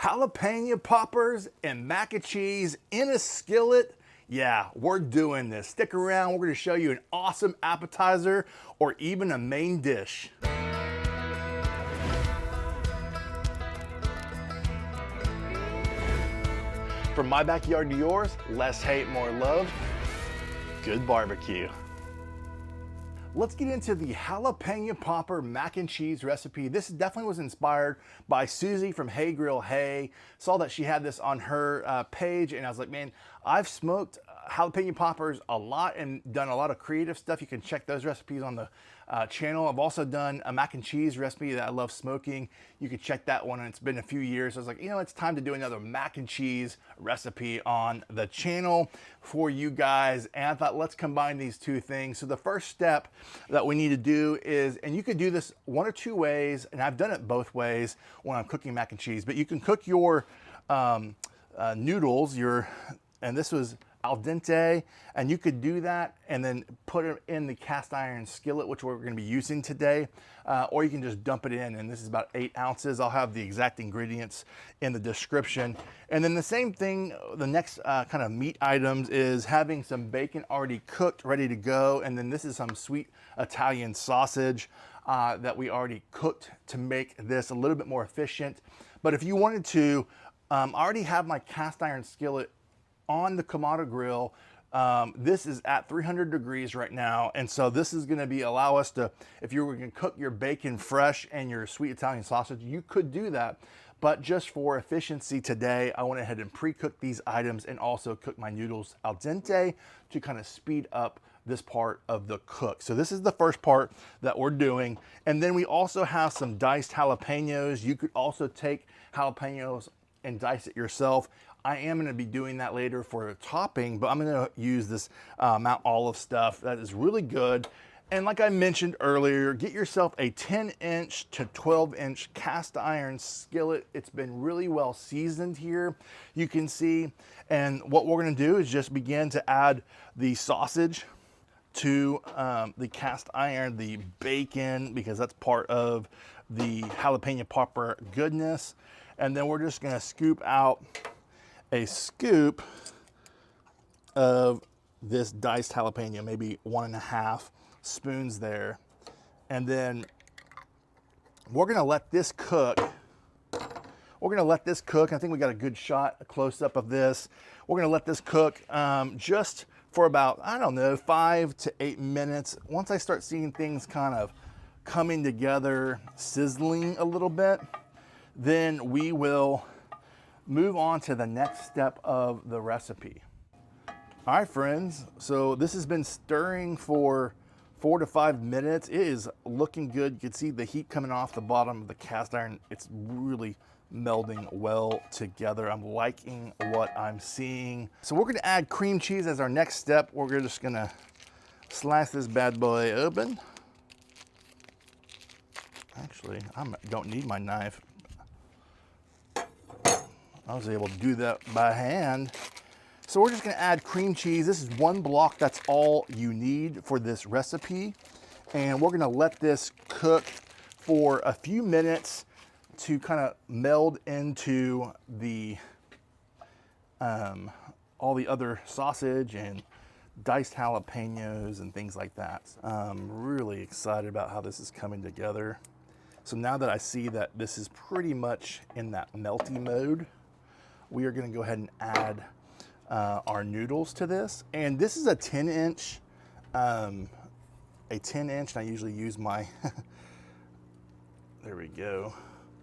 Jalapeno poppers and mac and cheese in a skillet. Yeah, we're doing this. Stick around, we're gonna show you an awesome appetizer or even a main dish. From my backyard to yours, less hate, more love. Good barbecue. Let's get into the jalapeno popper mac and cheese recipe. This definitely was inspired by Susie from Hey Grill Hey. Saw that she had this on her page and I was like, man, I've smoked jalapeno poppers a lot and done a lot of creative stuff. You can check those recipes on the channel. I've also done a mac and cheese recipe that I love smoking. You can check that one, and it's been a few years. I was like, you know, it's time to do another mac and cheese recipe on the channel for you guys. And I thought, let's combine these two things. So the first step that we need to do is, and you could do this one or two ways, and I've done it both ways when I'm cooking mac and cheese, but you can cook your noodles, and this was al dente, and you could do that and then put it in the cast iron skillet, which we're going to be using today, or you can just dump it in, and this is about 8 ounces. I'll have the exact ingredients in the description. And then the same thing, the next kind of meat items is having some bacon already cooked, ready to go, and then this is some sweet Italian sausage that we already cooked to make this a little bit more efficient. But if you wanted to, I already have my cast iron skillet on the Kamado grill. This is at 300 degrees right now, and so this is going to allow us to, if you were going to cook your bacon fresh and your sweet Italian sausage, you could do that. But just for efficiency today, I went ahead and pre-cooked these items and also cooked my noodles al dente to kind of speed up this part of the cook. So this is the first part that we're doing. And then we also have some diced jalapenos. You could also take jalapenos and dice it yourself. I am going to be doing that later for a topping, but I'm going to use this Mount Olive stuff that is really good. And like I mentioned earlier, get yourself a 10-inch to 12-inch cast iron skillet. It's been really well seasoned here, you can see. And what we're going to do is just begin to add the sausage to the cast iron, the bacon, because that's part of the jalapeno popper goodness. And then we're just going to scoop out a scoop of this diced jalapeno, maybe 1.5 spoons there. And then we're gonna let this cook. We're gonna let this cook. I think we got a good shot, a close up of this. We're gonna let this cook just for about, I don't know, 5 to 8 minutes. Once I start seeing things kind of coming together, sizzling a little bit, then we will move on to the next step of the recipe. All right, friends, so this has been stirring for 4 to 5 minutes. It is looking good. You can see the heat coming off the bottom of the cast iron. It's really melding well together. I'm liking what I'm seeing. So we're gonna add cream cheese as our next step. We're just gonna slice this bad boy open. Actually, I don't need my knife. I was able to do that by hand. So we're just gonna add cream cheese. This is 1 block, that's all you need for this recipe. And we're gonna let this cook for a few minutes to kind of meld into the all the other sausage and diced jalapenos and things like that. I'm really excited about how this is coming together. So now that I see that this is pretty much in that melty mode, we are going to go ahead and add our noodles to this. And this is a 10-inch, and I usually use my, there we go,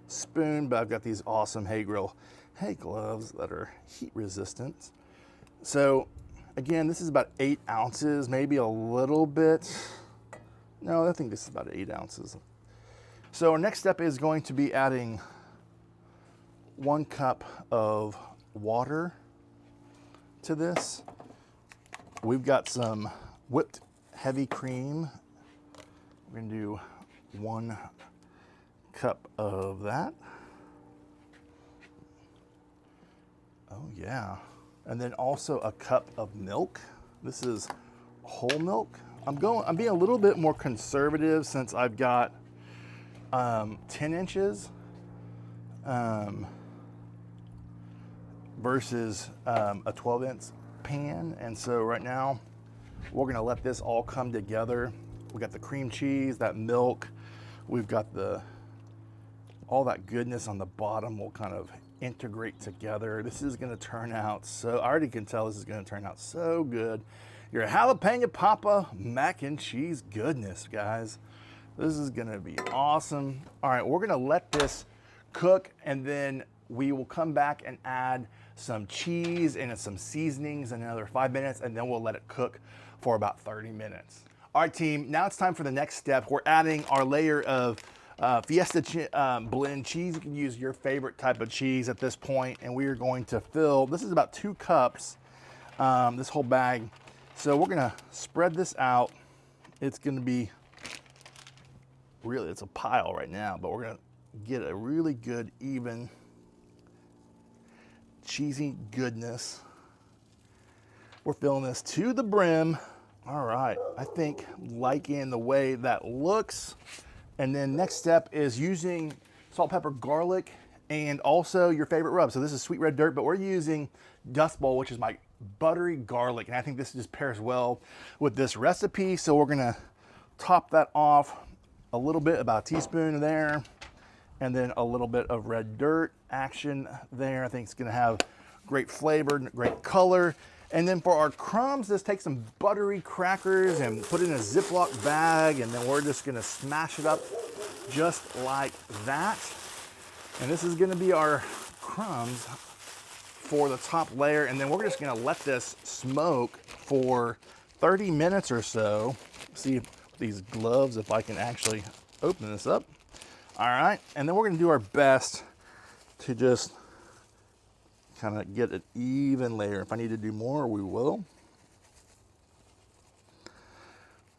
spoon, but I've got these awesome Hey Grill Hey gloves that are heat resistant. So again, this is about 8 ounces, maybe a little bit. No, I think this is about 8 ounces. So our next step is going to be adding 1 cup of water to this. We've got some whipped heavy cream. We're gonna do 1 cup of that. Oh yeah. And then also a cup of milk. This is whole milk. I'm being a little bit more conservative since I've got 10 inches. versus a 12-inch pan. And so right now, we're gonna let this all come together. We got the cream cheese, that milk. We've got all that goodness on the bottom will kind of integrate together. This is gonna turn out so, I already can tell this is gonna turn out so good. Your jalapeno papa mac and cheese goodness, guys. This is gonna be awesome. All right, we're gonna let this cook, and then we will come back and add some cheese and some seasonings in another 5 minutes, and then we'll let it cook for about 30 minutes. All right, team, now it's time for the next step. We're adding our layer of Fiesta blend cheese. You can use your favorite type of cheese at this point, and we are going to fill, this is about 2 cups, this whole bag. So we're gonna spread this out. It's gonna be, really, it's a pile right now, but we're gonna get a really good, even, cheesy goodness. We're filling this to the brim. All right, I think liking the way that looks. And then next step is using salt, pepper, garlic, and also your favorite rub. So this is sweet red dirt, but we're using Dust Bowl, which is my buttery garlic. And I think this just pairs well with this recipe. So we're gonna top that off a little bit, about a teaspoon there, and then a little bit of red dirt action there. I think it's gonna have great flavor, great color. And then for our crumbs, let's take some buttery crackers and put it in a Ziploc bag, and then we're just gonna smash it up just like that. And this is gonna be our crumbs for the top layer, and then we're just gonna let this smoke for 30 minutes or so. See these gloves, if I can actually open this up. All right, and then we're gonna do our best to just kind of get an even layer. If I need to do more, we will.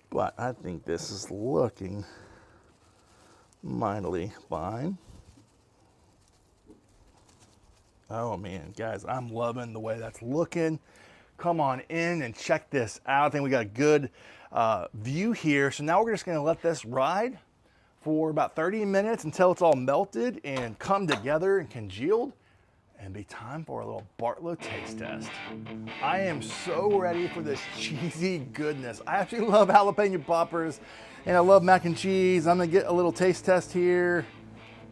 But I think this is looking mightily fine. Oh man, guys, I'm loving the way that's looking. Come on in and check this out. I think we got a good view here. So now we're just gonna let this ride for about 30 minutes until it's all melted and come together and congealed, and be time for a little Bartlow taste test. I am so ready for this cheesy goodness. I actually love jalapeno poppers, and I love mac and cheese. I'm gonna get a little taste test here.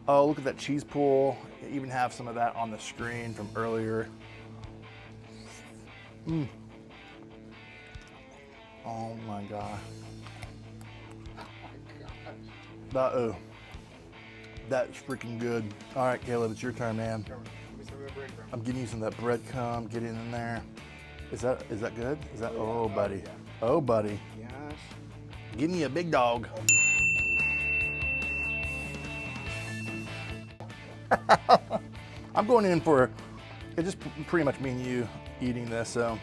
Oh, look at that cheese pool. I even have some of that on the screen from earlier. Oh my God. Uh-oh. That's freaking good. All right, Caleb, it's your turn, man. I'm getting you some of that breadcrumb. Get it in there. Is that good? Is that, oh buddy. Oh buddy. Yes. Give me a big dog. I'm going in for, it's just pretty much me and you eating this, so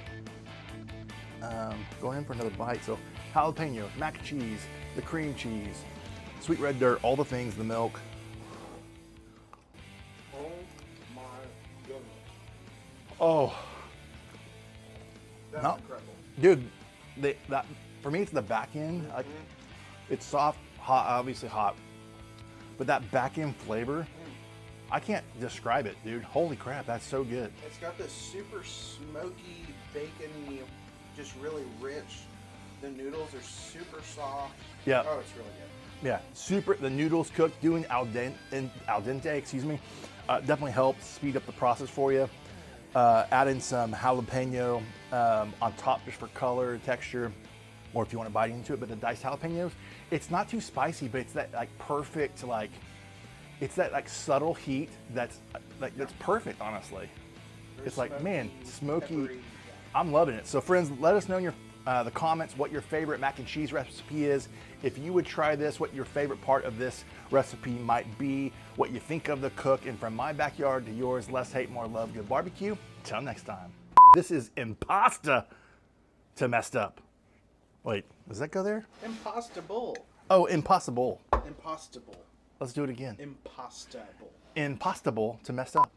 going in for another bite. So jalapeno, mac and cheese, the cream cheese, sweet red dirt, all the things, the milk. Oh my goodness. Oh. That's No. incredible. Dude, that for me it's the back end. Like, it's soft, hot, obviously hot, but that back end flavor, I can't describe it, dude. Holy crap, that's so good. It's got this super smoky, bacony, just really rich. The noodles are super soft. Yeah. Oh, it's really good. Yeah, super. The noodles cooked, doing al dente, excuse me, definitely helps speed up the process for you. Add in some jalapeno on top just for color, texture, or if you want to bite into it. But the diced jalapenos, it's not too spicy, but it's that like perfect, like, it's that like subtle heat that's like that's perfect, honestly. Very It's like, smoky, man, smoky. peppery. I'm loving it. So friends, let us know in your the comments what your favorite mac and cheese recipe is. If you would try this, what your favorite part of this recipe might be, what you think of the cook, and from my backyard to yours, less hate, more love, good barbecue. Till next time. This is impasta to messed up. Wait, does that go there? Impostable. Oh, impossible. Impostable. Let's do it again. Impostable. Impostable to messed up.